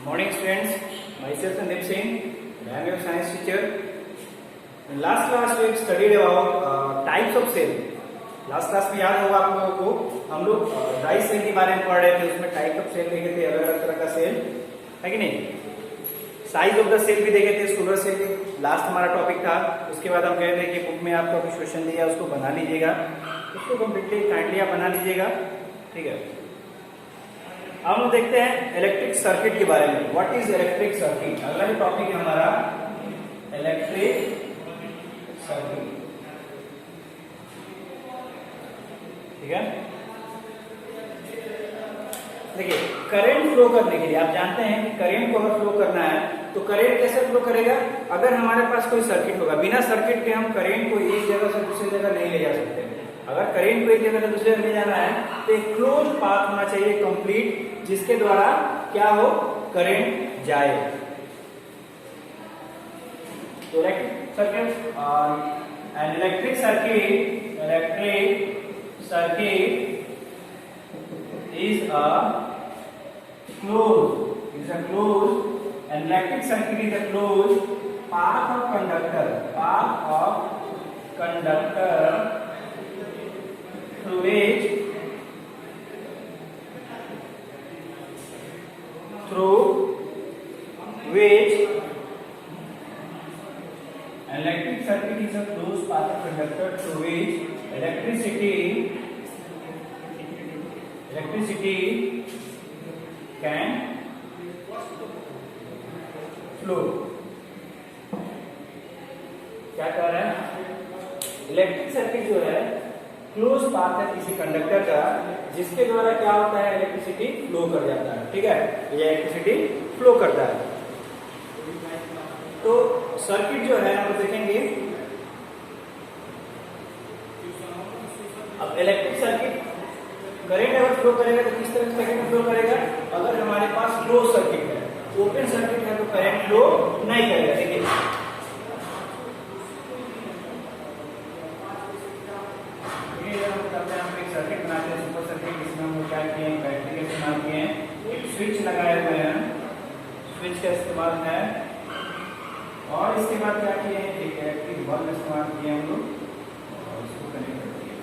Morning students, myself Sandeep Singh, I am your science teacher. In last class we have studied about types of cell. Last class में याद होगा आप लोगों को हम लोग ड्राई सेल के बारे में पढ़ रहे थे, उसमें टाइप ऑफ सेल देखे थे, अलग अलग तरह का सेल है कि नहीं। साइज ऑफ द सेल भी देखे थे, सोलर सेल लास्ट हमारा टॉपिक था। उसके बाद हम कह रहे थे कि बुक में आपका कुछ क्वेश्चन दिया उसको बना लीजिएगा, उसको कम्प्लीटली काइंडली आप बना लीजिएगा, ठीक है। अब हम देखते हैं इलेक्ट्रिक सर्किट के बारे में। व्हाट इज इलेक्ट्रिक सर्किट, अगला टॉपिक है हमारा इलेक्ट्रिक सर्किट, ठीक है। देखिए करंट फ्लो करने के लिए आप जानते हैं कि करंट को अगर फ्लो करना है तो करंट कैसे फ्लो करेगा। अगर हमारे पास कोई सर्किट होगा, बिना सर्किट के हम करंट को एक जगह से दूसरी जगह नहीं ले जा सकते। अगर करंट को एक जगह से दूसरी जगह ले जाना है तो एक क्लोज पाथ होना चाहिए कंप्लीट, जिसके द्वारा क्या हो, करंट जाए। तो electric circuit and electric circuit is a closed and electric circuit is a closed path of conductor through which an electric circuit is a closed path of conductor through which electricity can flow। क्या कह रहे हैं, electric circuit जो है close path है किसी conductor का, जिसके द्वारा क्या होता है, इलेक्ट्रिसिटी फ्लो कर जाता है, ठीक है। ये इलेक्ट्रिसिटी फ्लो करता है। तो सर्किट जो है हम देखेंगे। अब इलेक्ट्रिक सर्किट करंट अगर फ्लो करेगा तो किस तरह से करंट फ्लो करेगा। अगर हमारे पास क्लोज सर्किट है, ओपन सर्किट है, तो करंट फ्लो नहीं करेगा। देखिए हम एक सर्किट बनाते हैं, सुपर सर्किट, जिसमें हम क्या किए हैं, बैटरी का इस्तेमाल किए हैं, एक स्विच लगाए हुए हैं, स्विच का इस्तेमाल है, और इसके बाद क्या किए हैं, एक इलेक्ट्रिक बल्ब इस्तेमाल किए हम लोग और इसको कनेक्ट कर दिए।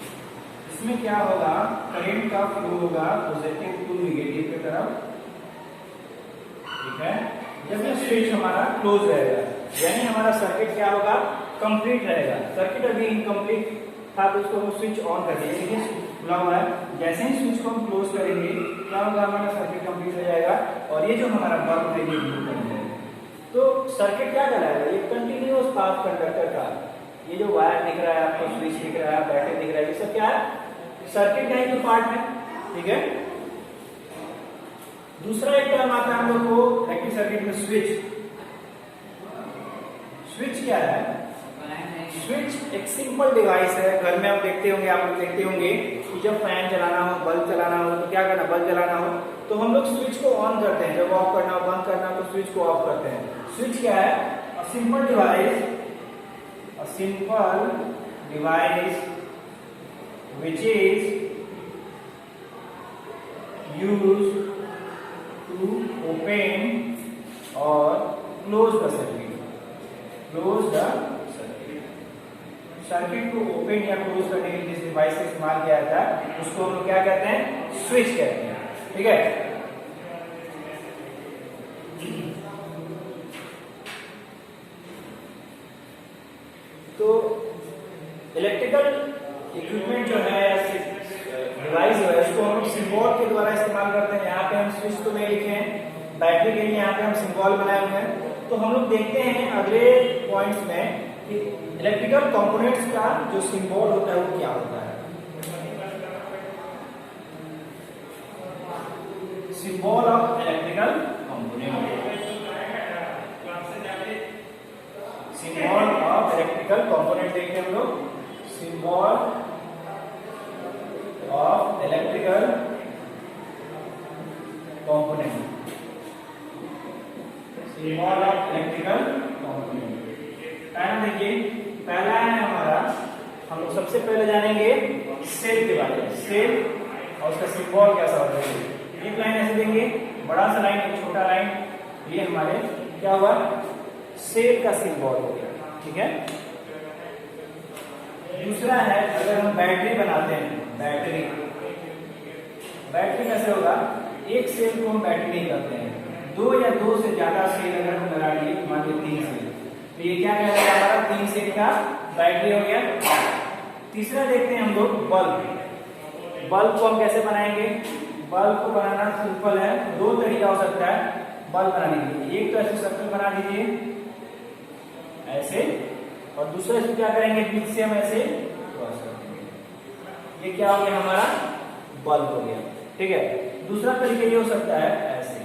इसमें क्या होगा, करंट का फ्लो होगा पॉजिटिव टू नेगेटिव की तरफ, ठीक है। जब ये स्विच हमारा क्लोज रहेगा, यानी हमारा सर्किट क्या होगा, कंप्लीट रहेगा। सर्किट अभी इनकम्प्लीट था तो उसको हम स्विच ऑन कर दिए, देखिए खुला हुआ है। जैसे ही स्विच को हम क्लोज करेंगे क्या होगा, हमारा सर्किट कंप्लीट हो जाएगा और ये जो हमारा बल्ब है ये ब्लू बन जाएगा। तो सर्किट क्या कहलाएगा, ये कंटिन्यूअस पाथ कंडक्टर का, ये जो वायर दिख रहा है आपको, स्विच दिख रहा है, बैटरी दिख रहा है, ये सब क्या है, सर्किट का ही तो पार्ट है, ठीक है। दूसरा एक टर्म आता है हम लोग को इलेक्ट्रिक सर्किट में, स्विच। स्विच क्या है, स्विच एक सिंपल डिवाइस है। घर में आप देखते होंगे, आप लोग देखते होंगे कि जब फैन चलाना हो, बल्ब चलाना हो तो क्या करना, बल्ब जलाना हो तो हम लोग स्विच को ऑन करते हैं, जब ऑफ करना हो, बंद करना हो तो स्विच को ऑफ करते हैं। स्विच क्या है, a simple device which is used to open or close the circuit। Circuit को ओपन या क्लोज करने के लिए जिस डिवाइस का इस्तेमाल किया जाता है उसको हम लोग क्या कहते हैं, स्विच कहते हैं, ठीक है। तो इलेक्ट्रिकल इक्विपमेंट जो है, डिवाइस जो है, उसको हम सिंबल के द्वारा इस्तेमाल करते हैं। यहाँ पे हम स्विच तो नहीं लिखे हैं, बैटरी के लिए यहाँ पे हम सिंबल बनाए हुए हैं। तो हम लोग देखते हैं अगले पॉइंट्स में कि इलेक्ट्रिकल कंपोनेंट्स का जो सिंबल होता है वो क्या होता है। Symbol of electrical component, symbol of electrical component देखते हैं हम लोग। Symbol of electrical component, symbol of electrical component. पहला देखिए, पहला है हमारा, हम लोग सबसे पहले जानेंगे सेल के बारे में। सेल और उसका सिंबल कैसा होता है। एक लाइन ऐसे देंगे, बड़ा सा लाइन, एक छोटा लाइन, ये हमारे क्या हुआ, सेल का सिंबल हो गया। ठीक है। दूसरा है, अगर हम बैटरी बनाते हैं, बैटरी कैसे होगा, एक सेल को हम बैटरी नहीं करते हैं, दो या दो से ज्यादा सेल अगर हम लगा लिए, मान लीजिए 3 सेल, तो ये क्या कहलाएगा, हमारा 3 सेल का बैटरी हो गया। तीसरा देखते हैं हम लोग बल्ब को हम कैसे बनाएंगे। बल्ब को बनाना सिंपल है, दो तरीका हो सकता है बल्ब बनाने के लिए। एक तो ऐसे सर्कल बना दीजिए ऐसे, और दूसरा इसको क्या करेंगे, बीच से हम ऐसे क्रॉस कर देंगे। ये क्या हो गया, हमारा बल्ब हो गया। ठीक है। दूसरा तरीका ये हो सकता है ऐसे,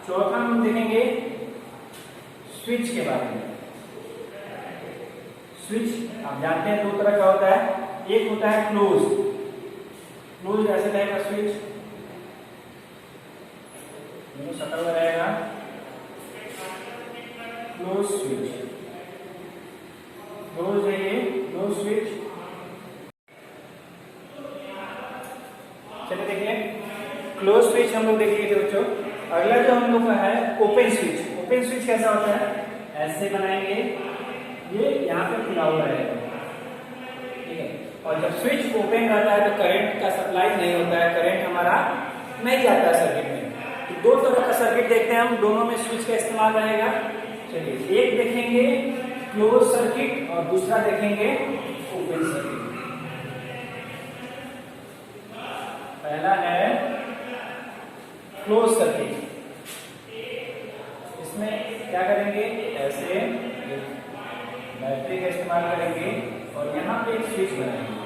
चौथा हम देखेंगे स्विच के बारे में। स्विच आप जानते हैं दो तरह का होता है, एक होता है क्लोज ऐसे रहेगा स्विच, शटल में रहेगा, क्लोज स्विच, क्लोज है ये क्लोज स्विच। चलिए देखिए, क्लोज स्विच हम लोग देखेंगे बच्चों। अगला जो हम लोग का है ओपन स्विच। ओपन स्विच कैसा होता है, ऐसे बनाएंगे, ये यहाँ पे खुला हुआ रहेगा। ठीक है। और जब स्विच ओपन रहता है तो करंट का सप्लाई नहीं होता है, करंट हमारा नहीं जाता है सर्किट में। तो दो तरह का सर्किट देखते हैं हम, दोनों में स्विच का इस्तेमाल रहेगा। चलिए, एक देखेंगे क्लोज सर्किट और दूसरा देखेंगे ओपन सर्किट। पहला है क्लोज सर्किट। इसमें क्या करेंगे, ऐसे बैटरी का इस्तेमाल करेंगे और यहाँ पे एक स्विच बनाएंगे।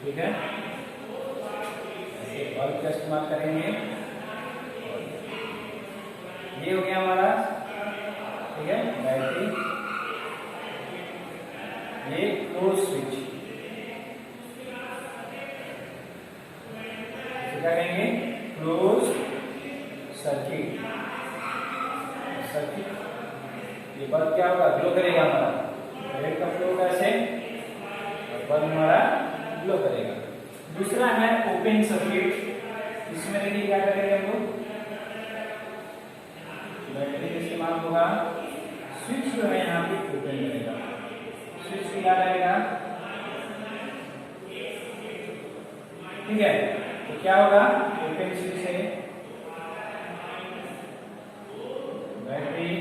ठीक है। ऐसे बल्ब का इस्तेमाल करेंगे, ये हो गया हमारा। ठीक है, बैटरी, ये क्लोज स्विच। क्या कहेंगे, क्लोज सर्किट। ये बल्ब क्या होगा, ग्लो करेगा हमारा, रेड का फ्लो कैसे, और बल्ब हमारा ग्लो करेगा। दूसरा है ओपन सर्किट। इसमें देखिए क्या करेंगे हम लोग, बैटरी का इस्तेमाल होगा, स्विच जो है यहाँ पे ओपन रहेगा, स्विच क्या रहेगा। ठीक है। तो क्या होगा, ओपन स्विच है, बैटरी,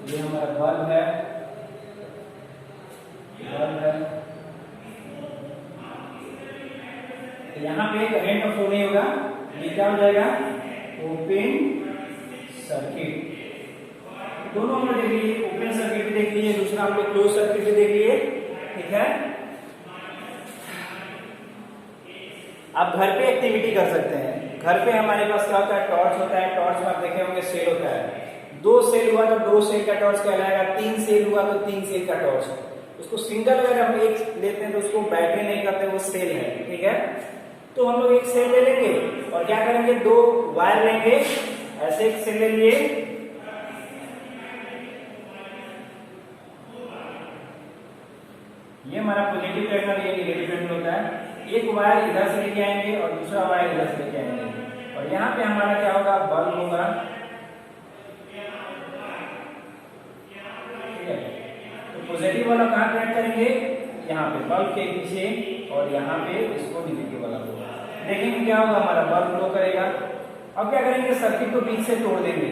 ये हमारा बल्ब है, तो यहाँ पे करंट का फ्लो नहीं होगा, ये क्या हो जाएगा, ओपन सर्किट। दोनों हम लोग देख लीजिए, ओपन सर्किट भी देख लीजिए, दूसरा हम लोग क्लोज सर्किट भी देख लिए। ठीक है। आप घर पे एक्टिविटी कर सकते हैं। घर पे हमारे पास क्या होता है, टॉर्च होता है, टॉर्च में आप देखे होंगे सेल होता है। 2 सेल हुआ तो 2 सेल का टॉर्च कहलाएगा, 3 सेल हुआ तो 3 सेल का टॉर्च। उसको सिंगल अगर हम एक लेते हैं तो उसको बैटरी नहीं करते, वो सेल है। ठीक है। तो हम लोग एक सेल ले लेंगे और क्या करेंगे, 2 वायर लेंगे, ऐसे एक सेल ले लिए, ये हमारा पॉजिटिव टर्मिनल, ये नेगेटिव टर्मिनल होता है। एक वायर इधर से लेके आएंगे और दूसरा वायर इधर से लेके आएंगे, और यहाँ पे हमारा क्या होगा, बल्ब होगा। ठीक है। तो पॉजिटिव वाला कहाँ कनेक्ट करेंगे, यहाँ पे बल्ब के पीछे, और यहाँ पे इसको नेगेटिव वाला होगा। देखेंगे क्या होगा, हमारा बल्ब ग्लो करेगा। अब क्या करेंगे, सर्किट को बीच से तोड़ देंगे,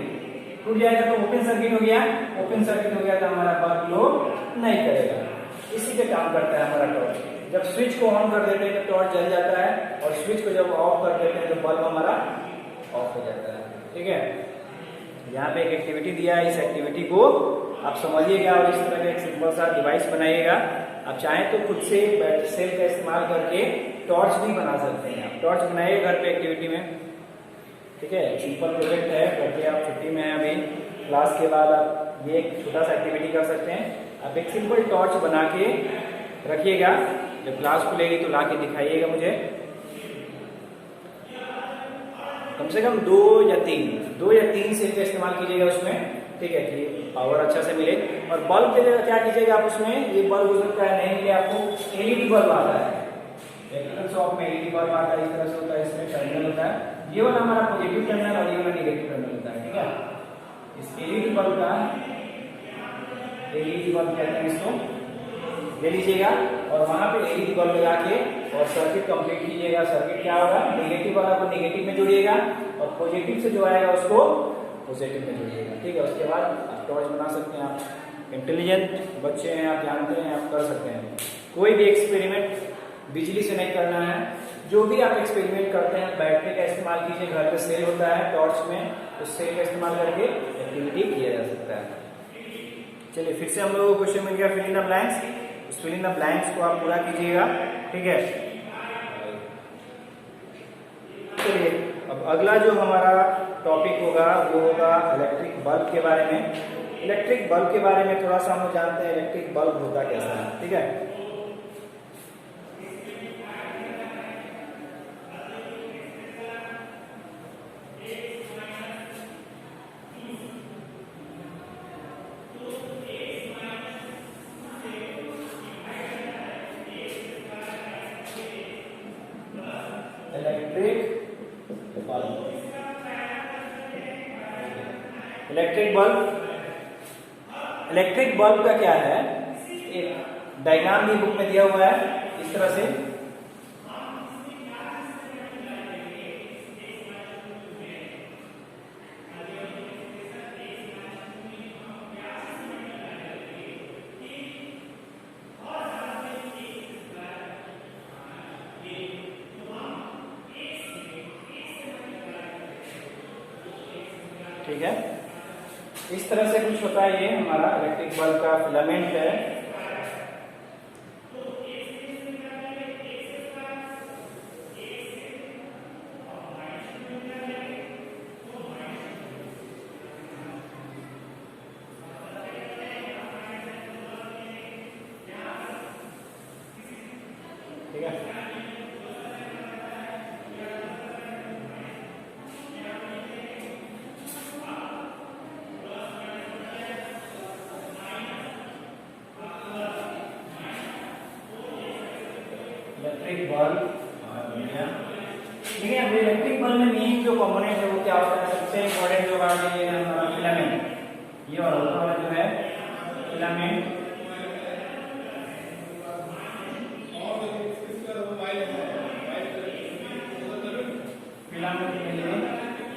टूट जाएगा तो ओपन सर्किट हो गया। ओपन सर्किट हो गया तो हमारा बल्ब ग्लो नहीं करेगा। इसी पे काम करता है हमारा टॉर्च। जब स्विच को ऑन कर देते हैं तो टॉर्च जल जाता है, और स्विच को जब ऑफ कर देते हैं तो बल्ब हमारा ऑफ हो जाता है। ठीक है। यहाँ पे एक एक्टिविटी दिया है, इस एक्टिविटी को आप समझिएगा और इस तरह का एक सिंपल सा डिवाइस बनाइएगा। आप चाहें तो खुद से सेल का इस्तेमाल करके टॉर्च भी बना सकते हैं। आप टॉर्च बनाइए घर पे एक्टिविटी में। ठीक है। सिंपल प्रोजेक्ट है, करके आप छुट्टी में हैं अभी, क्लास के बाद आप ये एक छोटा सा एक्टिविटी कर सकते हैं। आप एक सिंपल टॉर्च बना के रखिएगा, जब क्लास खुलेगी तो ला के दिखाइएगा मुझे। कम से कम 2 या 3 सेल का इस्तेमाल कीजिएगा उसमें। ठीक है। पावर अच्छा से मिले। और बल्ब के लिए क्या कीजिएगा आप उसमें, ये बल्ब हो सकता है नहीं मिले आपको, एलईडी बल्ब आता है इलेक्ट्रिकल शॉप में, एलईडी बल्ब आता है, इस तरह से होता है, इसमें टर्मिनल होता है, ये वाला हमारा पॉजिटिव टर्मिनल और ये वाला नेगेटिव टर्मिनल होता है, ठीक है। इस एलईडी बल्ब का, एलईडी बल्ब कहते हैं इसको, ले लीजिएगा और वहां पे एलईडी बल्ब लगा के और सर्किट कंप्लीट कीजिएगा। सर्किट क्या होगा, नेगेटिव वाला को नेगेटिव में जोड़िएगा और पॉजिटिव से जो आएगा उसको पॉजिटिव में जोड़िएगा, ठीक है। उसके बाद आप टॉर्च बना सकते हैं। आप इंटेलिजेंट बच्चे हैं, आप जानते हैं, आप कर सकते हैं। कोई भी एक्सपेरिमेंट बिजली से नहीं करना है, जो भी आप एक्सपेरिमेंट करते हैं बैटरी का इस्तेमाल कीजिए। घर पे सेल होता है टॉर्च में, उस सेल का इस्तेमाल करके एक्टिविटी किया जा सकता है। चलिए फिर से हम लोगों को क्वेश्चन मिल गया, फिल इन द ब्लैंक्स। उस फिल इन द ब्लैंक्स को आप पूरा कीजिएगा, ठीक है। चलिए अब अगला जो हमारा टॉपिक होगा वो होगा इलेक्ट्रिक बल्ब के बारे में। इलेक्ट्रिक बल्ब के बारे में थोड़ा सा हम जानते हैं, इलेक्ट्रिक बल्ब होता कैसा है, ठीक है। इलेक्ट्रिक बल्ब का क्या है, एक डायग्राम भी बुक में दिया हुआ है इस तरह से। ठीक है, इस तरह से कुछ होता है। ये हमारा इलेक्ट्रिक बल्ब का फिलामेंट है। ठीक है, इलेक्ट्रिक बल्ब। ठीक है, अब इलेक्ट्रिक बल्ब में मेन जो कंपोनेंट है वो क्या होता है, सबसे इंपॉर्टेंट जो बात है हमारा फिलामेंट। ये वाला जो है फिलामेंट,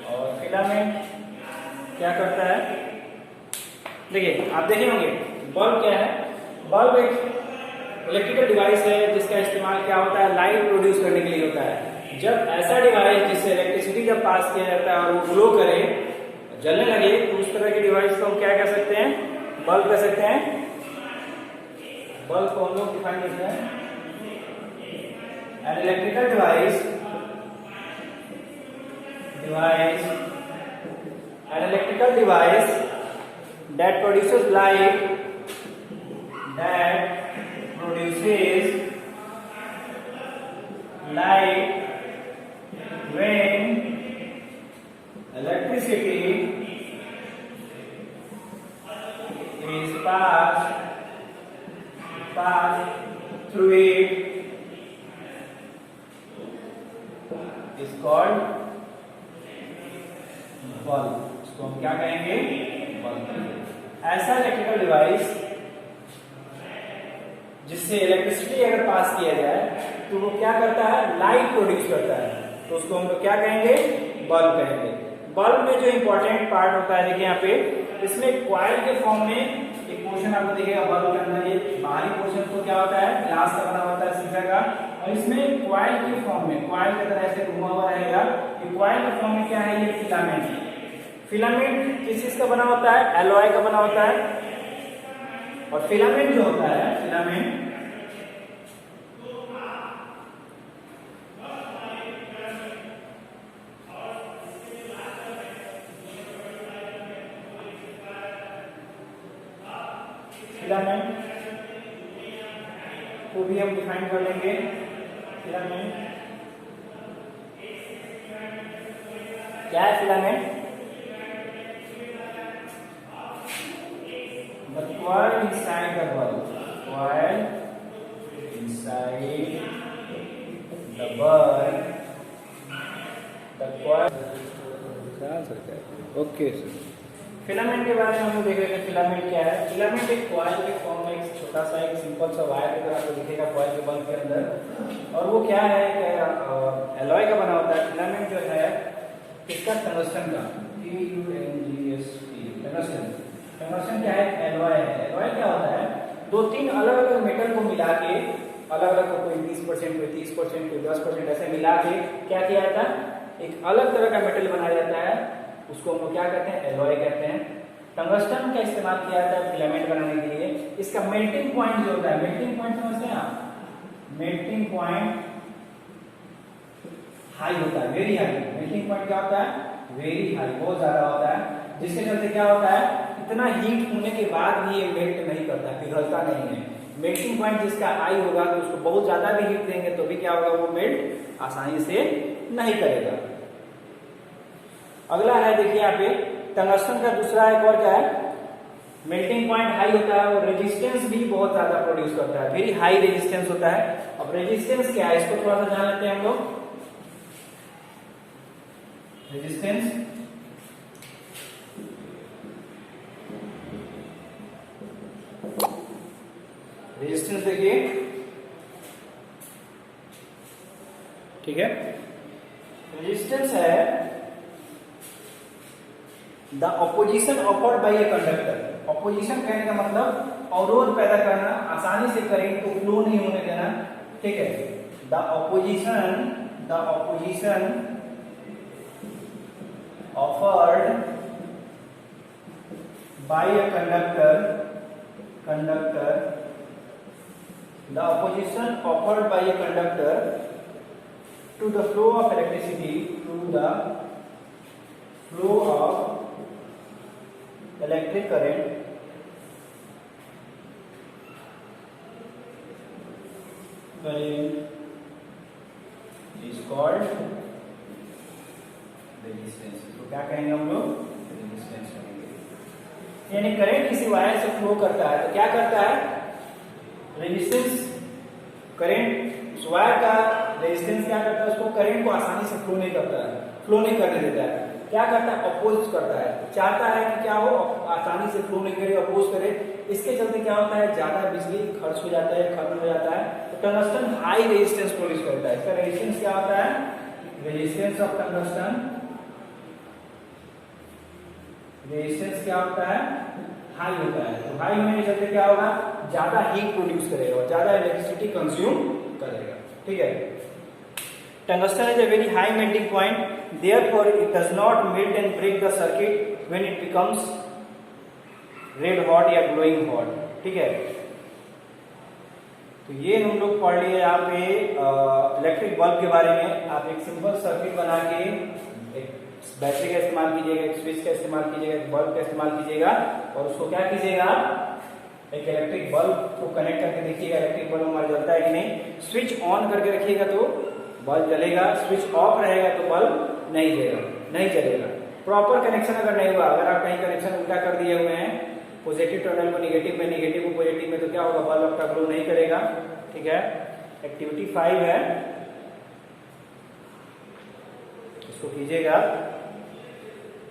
और फिलामेंट क्या करता है, देखिए आप देखे होंगे बल्ब क्या है। बल्ब एक इलेक्ट्रिकल डिवाइस है जिसका इस्तेमाल क्या होता है, लाइट प्रोड्यूस करने के लिए होता है। जब ऐसा डिवाइस जिससे इलेक्ट्रिसिटी जब पास किया जाता है और वो ग्लो करे, जलने लगे, तो उस तरह के डिवाइस को हम क्या कह सकते हैं, बल्ब कह सकते हैं। बल्ब को हम लोग डिफाइन करते हैं, an electrical device an electrical device that produces light when electricity is passed through it is called bulb. इसको हम क्या कहेंगे, बल्ब। ऐसा इलेक्ट्रिकल डिवाइस जिससे इलेक्ट्रिसिटी अगर पास किया जाए तो वो क्या करता है, लाइट प्रोड्यूस करता है, तो उसको हम लोग क्या कहेंगे, बल्ब कहेंगे। बल्ब में जो इंपॉर्टेंट पार्ट होता है, देखिए यहाँ पे, इसमें क्वाइल के फॉर्म में एक पोर्शन आपको दिखेगा बल्ब के अंदर। ये बाहरी पोर्शन को क्या होता है, ग्लास का बना होता है, शीशा का, और इसमें क्वाइल के फॉर्म में, क्वाइल की तरह ऐसे घुमा हुआ रहेगा। क्वाइल के फॉर्म में क्या है, ये फिलामेंट। फिलामेंट किस चीज का बना होता है, एलॉय का बना होता है। और फिलामेंट जो होता है, फिलामेंट को भी हम डिफाइन कर लेंगे। फिलामेंट क्या है, filament coil inside the bulb. Coil inside the bulb. The coil. Okay sir. Filament के बारे में हम देख रहे थे। फिलामेंट क्या है? फिलामेंट एक कॉइल के फॉर्म में एक छोटा सा एक सिंपल सा वायर की तरह आपको दिखेगा कॉइल के बल्ब के अंदर। और वो क्या है? एलॉय का बना होता है। फिलामेंट जो है इसका टंगस्टन का, टंगस्टन। टंगस्टन क्या है? एलॉय है। एलॉय क्या होता है? दो तीन अलग अलग मेटल को मिला के, अलग अलग कोई 20%, कोई 30%, कोई 10% ऐसे मिला के क्या किया जाता है? एक अलग तरह का मेटल बनाया जाता है। उसको हम लोग क्या कहते हैं? एलॉय कहते हैं। टंगस्टन का इस्तेमाल किया जाता है फिलामेंट बनाने के लिए। इसका मेल्टिंग पॉइंट जो होता है, मेल्टिंग पॉइंट समझते हैं आप? मेल्टिंग पॉइंट हाई होता है, वेरी हाई। मेल्टिंग पॉइंट क्या होता है? वेरी हाई, बहुत ज्यादा होता है। जिसके चलते क्या होता है? इतना हीट होने के बाद भी ये मेल्ट नहीं करता, पिघलता नहीं है। मेल्टिंग पॉइंट जिसका हाई होगा तो उसको बहुत ज्यादा भी हीट देंगे तो भी क्या होगा? वो मेल्ट आसानी से नहीं करेगा। अगला है, देखिए यहाँ पे टंगस्टन का दूसरा एक और क्या है? मेल्टिंग पॉइंट हाई होता है और रेजिस्टेंस भी बहुत ज्यादा प्रोड्यूस करता है, वेरी हाई रेजिस्टेंस होता है। अब रेजिस्टेंस क्या है इसको थोड़ा सा जान लेते हैं हम लोग। रेजिस्टेंस देखिए, ठीक है। रेजिस्टेंस है the opposition offered by a conductor. Opposition कहने का मतलब अवरोध पैदा करना, आसानी से करंट को फ्लो नहीं होने देना, ठीक है। The opposition offered by a conductor, the opposition offered by a conductor to the flow of electricity, to the flow of electric current is called resistance। तो क्या कहेंगे हम लोग? रेजिस्टेंस कहेंगे। यानी करंट किसी वायर से फ्लो करता है तो क्या करता है? रेजिस्टेंस, करंट उस वायर का रेजिस्टेंस क्या करता है? उसको करंट को आसानी से फ्लो नहीं करता है, फ्लो नहीं करने देता है। क्या करता है? अपोज करता है, चाहता है कि क्या हो? आसानी से फ्लो नहीं करे, अपोज करे। इसके चलते क्या होता है? ज्यादा बिजली खर्च हो जाता है, खत्म हो जाता है। तो टंगस्टन हाई रेजिस्टेंस प्रोड्यूस करता है। इसका रेजिस्टेंस क्या होता है? रेजिस्टेंस ऑफ टंगस्टन, रेजिस्टेंस क्या होता है? हाई होता है। तो हाई होने के चलते क्या होगा? ज्यादा हीट प्रोड्यूस करेगा और ज्यादा इलेक्ट्रिसिटी कंज्यूम करेगा, ठीक है। Tungsten is a very high melting point, therefore it does not melt and break the circuit when it becomes red hot या ग्लोइंग हॉट, ठीक है। तो ये हम लोग पढ़ लिए यहाँ पे इलेक्ट्रिक बल्ब के बारे में। आप एक सिंपल सर्किट बना के एक बैटरी का इस्तेमाल कीजिएगा, एक स्विच का इस्तेमाल कीजिएगा, एक बल्ब का इस्तेमाल कीजिएगा और उसको क्या कीजिएगा? एक इलेक्ट्रिक बल्ब को कनेक्ट करके देखिएगा इलेक्ट्रिक बल्ब हमारा जलता है कि नहीं। स्विच ऑन करके रखिएगा तो बल्ब जलेगा, स्विच ऑफ रहेगा तो बल्ब नहीं जलेगा। प्रॉपर कनेक्शन अगर नहीं हुआ, अगर आप कहीं कनेक्शन उल्टा कर दिए हुए हैं, पॉजिटिव टर्मिनल को निगेटिव में, निगेटिव को पॉजिटिव में, तो क्या होगा? बल्ब आपका ग्लो नहीं करेगा, ठीक है। एक्टिविटी 5 है, इसको कीजिएगा।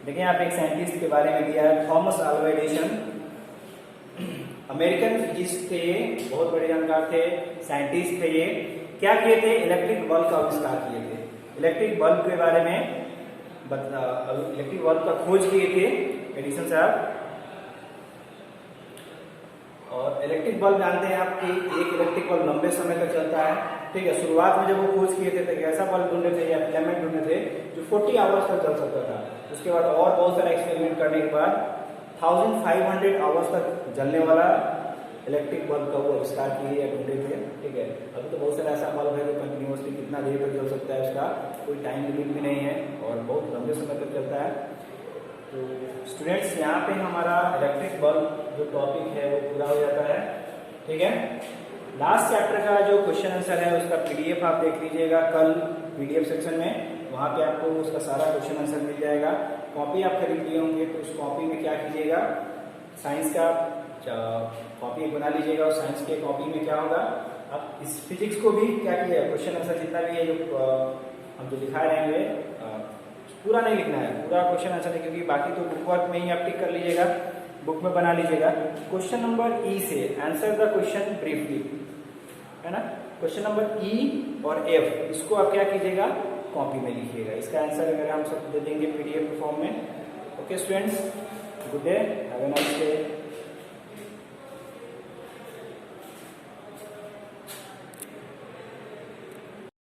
देखिए यहाँ पे एक साइंटिस्ट के बारे में दिया है, Thomas Alva Edison. American physicist थे, बहुत बड़े जानकार थे, साइंटिस्ट थे। ये क्या किए थे? इलेक्ट्रिक बल्ब का आविष्कार किए थे। इलेक्ट्रिक बल्ब के बारे में इलेक्ट्रिक बल्ब का खोज किए थे एडिसन साहब। और इलेक्ट्रिक बल्ब जानते हैं आप कि एक इलेक्ट्रिक बल्ब लंबे समय तक चलता है, ठीक है। शुरुआत में जब वो खोज किए थे तो ऐसा बल्ब ढूंढे थे या फिलामेंट ढूंढे थे जो 40 आवर्स तक चल सकता था। उसके बाद और बहुत सारा एक्सपेरिमेंट करने के बाद 1500 आवर्स तक जलने वाला इलेक्ट्रिक बल्ब का वो आविष्कार किए या ढूंढे थे, ठीक है। अभी तो बहुत सारा ऐसा बल्ब है जो कंटिन्यूसली कितना देर तक चल सकता है, उसका कोई टाइम लिमिट भी नहीं है और बहुत लंबे समय तक चलता है। तो स्टूडेंट्स यहाँ पे हमारा इलेक्ट्रिक बल्ब जो टॉपिक है वो पूरा हो जाता है, ठीक है। लास्ट चैप्टर का जो क्वेश्चन आंसर है उसका पीडीएफ आप देख लीजिएगा कल पीडीएफ सेक्शन में, वहाँ पे आपको उसका सारा क्वेश्चन आंसर मिल जाएगा। कॉपी आप खरीद लिए होंगे तो उस कॉपी में क्या कीजिएगा? साइंस का कॉपी बना लीजिएगा। और साइंस के कॉपी में क्या होगा, अब इस फिजिक्स को भी क्या किया, क्वेश्चन आंसर जितना भी है जो हम जो दिखा रहे हैं पूरा नहीं लिखना है, पूरा क्वेश्चन आंसर नहीं, क्योंकि बाकी तो बुक वर्क में ही आप टिक कर लीजिएगा, बुक में बना लीजिएगा। क्वेश्चन नंबर ई से आंसर द क्वेश्चन ब्रीफली, है ना। क्वेश्चन नंबर ई और एफ इसको आप क्या कीजिएगा, कॉपी में लिखिएगा। इसका आंसर अगर हम सब दे देंगे पीडीएफ फॉर्म में। Okay students, good day, have a nice day.